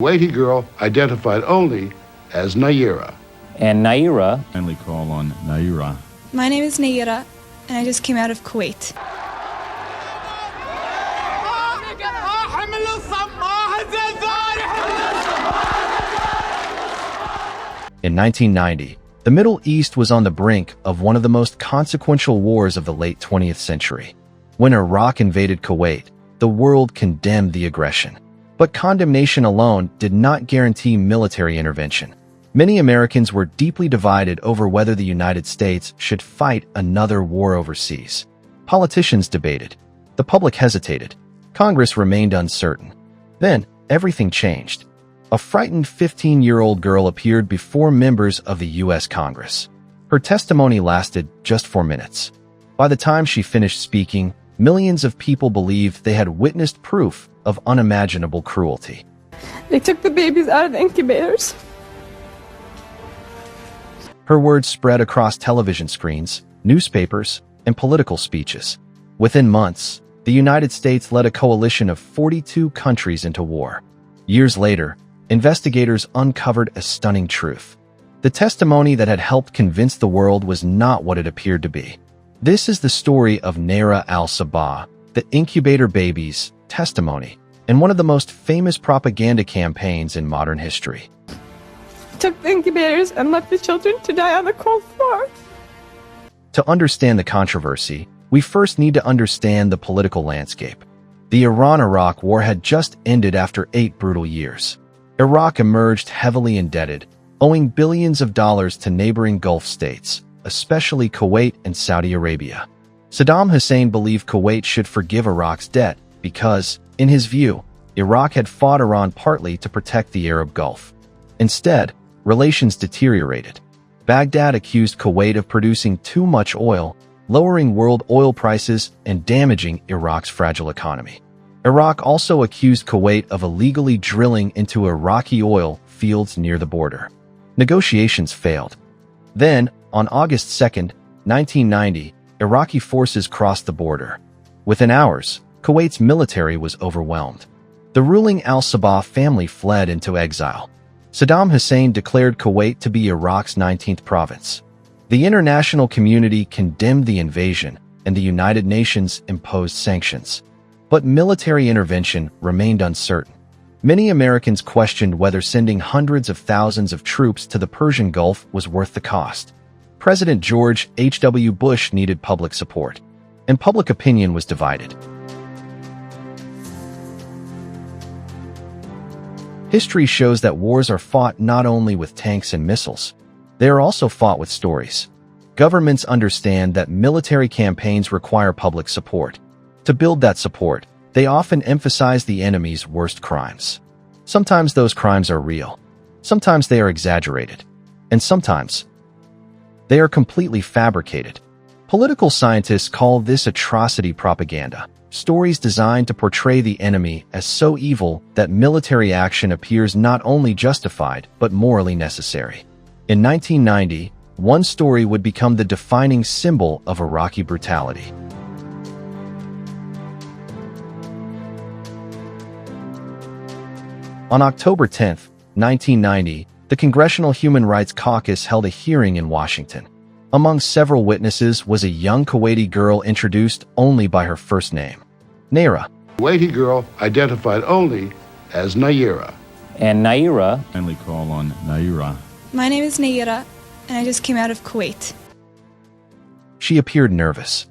Kuwaiti girl identified only as Nayirah. And Nayirah. Kindly call on Nayirah. My name is Nayirah, and I just came out of Kuwait. In 1990, the Middle East was on the brink of one of the most consequential wars of the late 20th century. When Iraq invaded Kuwait, the world condemned the aggression. But condemnation alone did not guarantee military intervention. Many Americans were deeply divided over whether the United States should fight another war overseas. Politicians debated. The public hesitated. Congress remained uncertain. Then, everything changed. A frightened 15-year-old girl appeared before members of the U.S. Congress. Her testimony lasted just 4 minutes. By the time she finished speaking, millions of people believed they had witnessed proof of unimaginable cruelty. They took the babies out of the incubators. Her words spread across television screens, newspapers, and political speeches. Within months, the United States led a coalition of 42 countries into war. Years later, investigators uncovered a stunning truth. The testimony that had helped convince the world was not what it appeared to be. This is the story of Nayirah Al-Sabah, the incubator baby's testimony, in one of the most famous propaganda campaigns in modern history. Took the incubators and left the children to die on the cold floor. To understand the controversy, we first need to understand the political landscape. The Iran-Iraq War had just ended after 8 brutal years. Iraq emerged heavily indebted, owing billions of dollars to neighboring Gulf states, especially Kuwait and Saudi Arabia. Saddam Hussein believed Kuwait should forgive Iraq's debt because, in his view, Iraq had fought Iran partly to protect the Arab Gulf. Instead, relations deteriorated. Baghdad accused Kuwait of producing too much oil, lowering world oil prices and damaging Iraq's fragile economy. Iraq also accused Kuwait of illegally drilling into Iraqi oil fields near the border. Negotiations failed. Then, on August 2, 1990, Iraqi forces crossed the border. Within hours, Kuwait's military was overwhelmed. The ruling Al-Sabah family fled into exile. Saddam Hussein declared Kuwait to be Iraq's 19th province. The international community condemned the invasion, and the United Nations imposed sanctions. But military intervention remained uncertain. Many Americans questioned whether sending hundreds of thousands of troops to the Persian Gulf was worth the cost. President George H.W. Bush needed public support, and public opinion was divided. History shows that wars are fought not only with tanks and missiles. They are also fought with stories. Governments understand that military campaigns require public support. To build that support, they often emphasize the enemy's worst crimes. Sometimes those crimes are real. Sometimes they are exaggerated. And sometimes they are completely fabricated. Political scientists call this atrocity propaganda, stories designed to portray the enemy as so evil that military action appears not only justified but morally necessary. In 1990, one story would become the defining symbol of Iraqi brutality. On October 10, 1990, the Congressional Human Rights Caucus held a hearing in Washington. Among several witnesses was a young Kuwaiti girl introduced only by her first name, Nayirah. Kuwaiti girl identified only as Nayirah. And Nayirah. Kindly call on Nayirah. My name is Nayirah, and I just came out of Kuwait. She appeared nervous.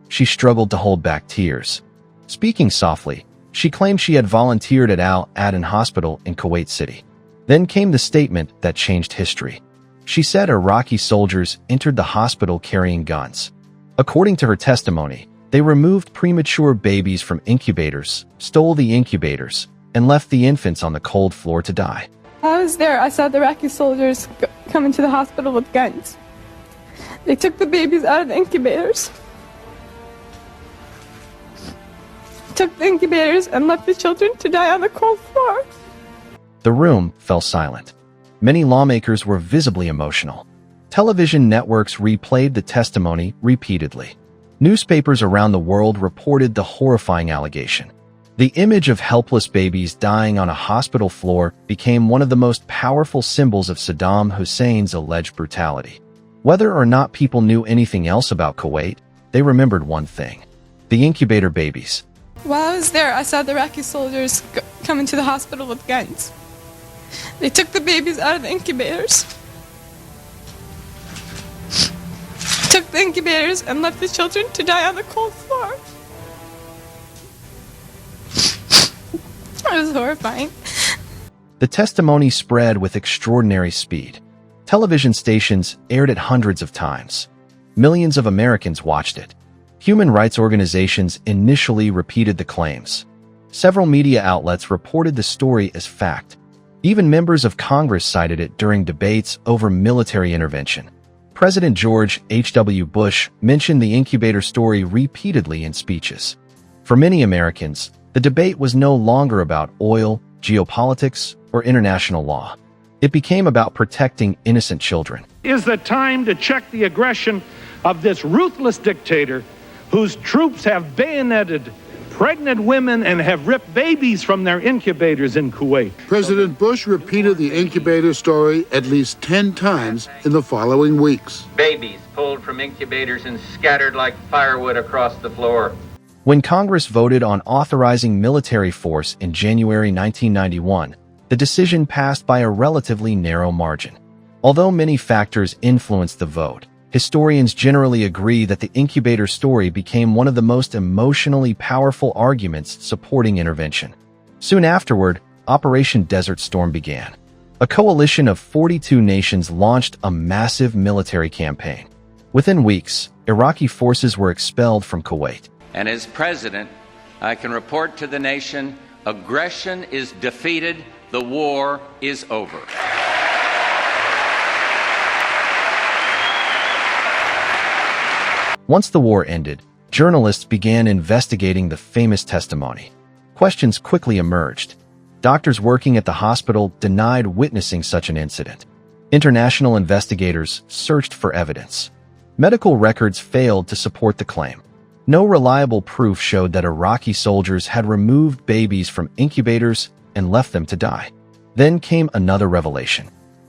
She struggled to hold back tears. Speaking softly, she claimed she had volunteered at Al-Aden Hospital in Kuwait City. Then came the statement that changed history. She said Iraqi soldiers entered the hospital carrying guns. According to her testimony, they removed premature babies from incubators, stole the incubators, and left the infants on the cold floor to die. I was there. I saw the Iraqi soldiers come into the hospital with guns. They took the babies out of the incubators. Took the incubators and left the children to die on the cold floor. The room fell silent. Many lawmakers were visibly emotional. Television networks replayed the testimony repeatedly. Newspapers around the world reported the horrifying allegation. The image of helpless babies dying on a hospital floor became one of the most powerful symbols of Saddam Hussein's alleged brutality. Whether or not people knew anything else about Kuwait, they remembered one thing: the incubator babies. While I was there, I saw the Iraqi soldiers come into the hospital with guns. They took the babies out of the incubators. Took the incubators and left the children to die on the cold floor. It was horrifying. The testimony spread with extraordinary speed. Television stations aired it hundreds of times. Millions of Americans watched it. Human rights organizations initially repeated the claims. Several media outlets reported the story as fact. Even members of Congress cited it during debates over military intervention. President George H.W. Bush mentioned the incubator story repeatedly in speeches. For many Americans, the debate was no longer about oil, geopolitics, or international law. It became about protecting innocent children. Is the time to check the aggression of this ruthless dictator whose troops have bayoneted pregnant women and have ripped babies from their incubators in Kuwait. President Bush repeated the incubator story at least 10 times in the following weeks. Babies pulled from incubators and scattered like firewood across the floor. When Congress voted on authorizing military force in January 1991, the decision passed by a relatively narrow margin. Although many factors influenced the vote, historians generally agree that the incubator story became one of the most emotionally powerful arguments supporting intervention. Soon afterward, Operation Desert Storm began. A coalition of 42 nations launched a massive military campaign. Within weeks, Iraqi forces were expelled from Kuwait. And as president, I can report to the nation, aggression is defeated, the war is over. Once the war ended, journalists began investigating the famous testimony. Questions quickly emerged. Doctors working at the hospital denied witnessing such an incident. International investigators searched for evidence. Medical records failed to support the claim. No reliable proof showed that Iraqi soldiers had removed babies from incubators and left them to die. Then came another revelation.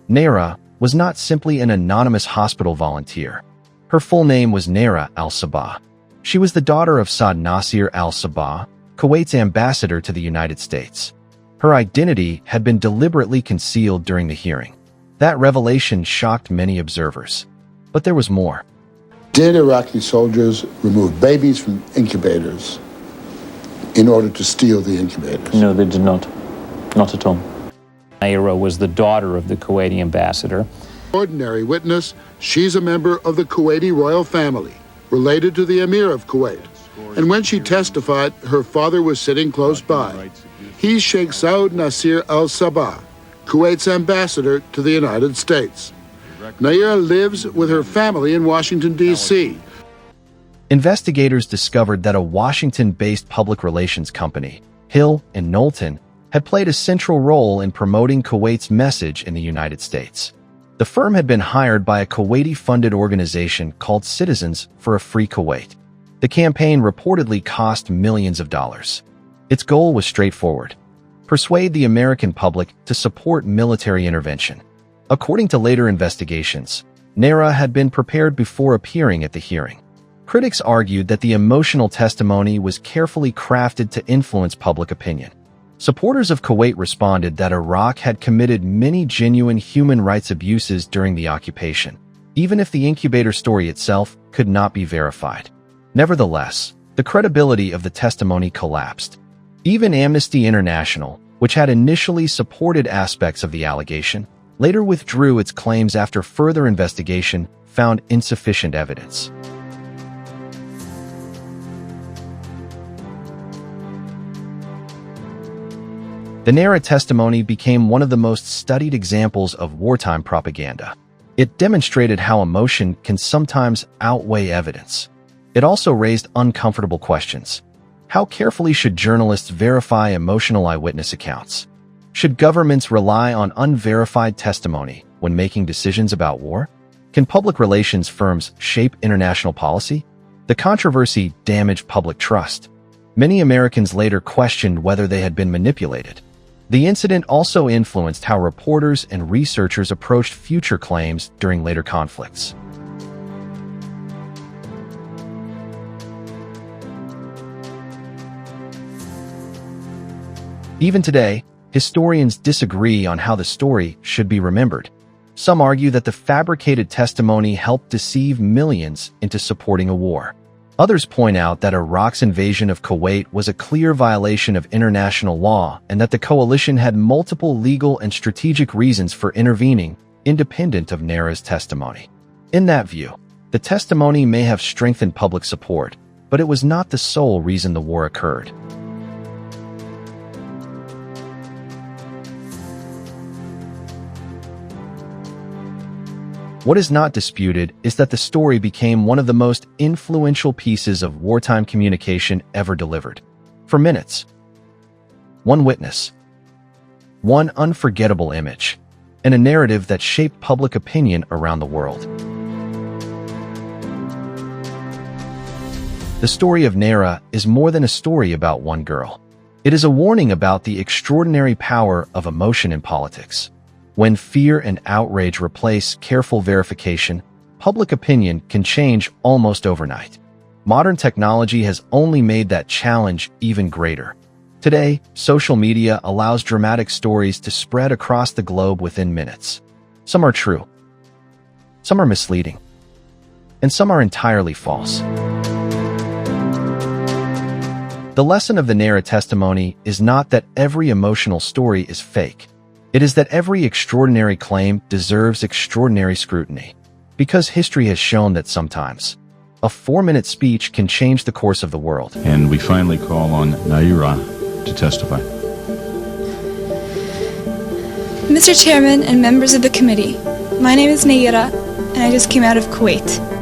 Nayirah was not simply an anonymous hospital volunteer. Her full name was Nayirah Al-Sabah. She was the daughter of Saud Nayirah Al-Sabah, Kuwait's ambassador to the United States. Her identity had been deliberately concealed during the hearing. That revelation shocked many observers. But there was more. Did Iraqi soldiers remove babies from incubators in order to steal the incubators? No, they did not. Not at all. Nayirah was the daughter of the Kuwaiti ambassador. Ordinary witness, she's a member of the Kuwaiti royal family, related to the Emir of Kuwait. And when she testified, her father was sitting close by. He's Sheikh Saud Nayirah Al-Sabah, Kuwait's ambassador to the United States. Nayirah lives with her family in Washington, D.C. Investigators discovered that a Washington-based public relations company, Hill Knowlton, had played a central role in promoting Kuwait's message in the United States. The firm had been hired by a Kuwaiti-funded organization called Citizens for a Free Kuwait. The campaign reportedly cost millions of dollars. Its goal was straightforward: persuade the American public to support military intervention. According to later investigations, Nayirah had been prepared before appearing at the hearing. Critics argued that the emotional testimony was carefully crafted to influence public opinion. Supporters of Kuwait responded that Iraq had committed many genuine human rights abuses during the occupation, even if the incubator story itself could not be verified. Nevertheless, the credibility of the testimony collapsed. Even Amnesty International, which had initially supported aspects of the allegation, later withdrew its claims after further investigation found insufficient evidence. The Nayirah testimony became one of the most studied examples of wartime propaganda. It demonstrated how emotion can sometimes outweigh evidence. It also raised uncomfortable questions. How carefully should journalists verify emotional eyewitness accounts? Should governments rely on unverified testimony when making decisions about war? Can public relations firms shape international policy? The controversy damaged public trust. Many Americans later questioned whether they had been manipulated. The incident also influenced how reporters and researchers approached future claims during later conflicts. Even today, historians disagree on how the story should be remembered. Some argue that the fabricated testimony helped deceive millions into supporting a war. Others point out that Iraq's invasion of Kuwait was a clear violation of international law and that the coalition had multiple legal and strategic reasons for intervening, independent of Nayirah's testimony. In that view, the testimony may have strengthened public support, but it was not the sole reason the war occurred. What is not disputed is that the story became one of the most influential pieces of wartime communication ever delivered. For minutes, one witness, one unforgettable image, and a narrative that shaped public opinion around the world. The story of Nayirah is more than a story about one girl. It is a warning about the extraordinary power of emotion in politics. When fear and outrage replace careful verification, public opinion can change almost overnight. Modern technology has only made that challenge even greater. Today, social media allows dramatic stories to spread across the globe within minutes. Some are true, some are misleading, and some are entirely false. The lesson of the Nayirah testimony is not that every emotional story is fake. It is that every extraordinary claim deserves extraordinary scrutiny, because history has shown that sometimes a 4-minute speech can change the course of the world. And we finally call on Nayirah to testify. Mr. Chairman and members of the committee, my name is Nayirah, and I just came out of Kuwait.